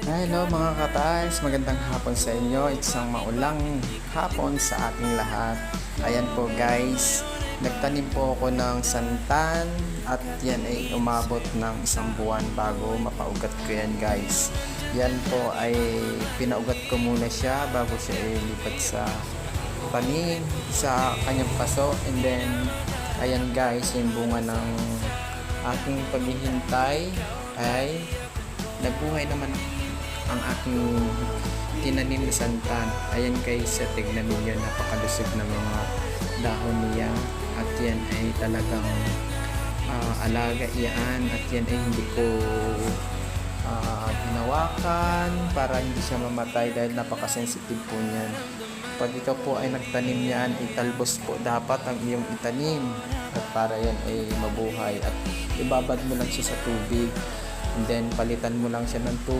Hello mga katals, magandang hapon sa inyo. Isang maulang hapon sa ating lahat. Ayan po guys, nagtanim po ako ng santan at yan ay umabot ng isang buwan bago mapaugat ko yan guys. Yan po ay pinaugat ko muna siya bago siya ilipat sa tanim sa kanyang paso, and then ayan guys, yung bunga ng aking paghihintay ay nagbungay naman ang aking tinanim na santan. Ayan guys, tignan ninyo, napakalusog na mga dahon niya at yan ay talagang alaga yan, at yan ay hindi ko hinawakan para hindi siya mamatay dahil napakasensitive po niyan. Pag ikaw po ay nagtanim yan, italbos po dapat ang iyong itanim at para yan ay mabuhay, at ibabad mo lang siya sa tubig, and then palitan mo lang siya ng tubig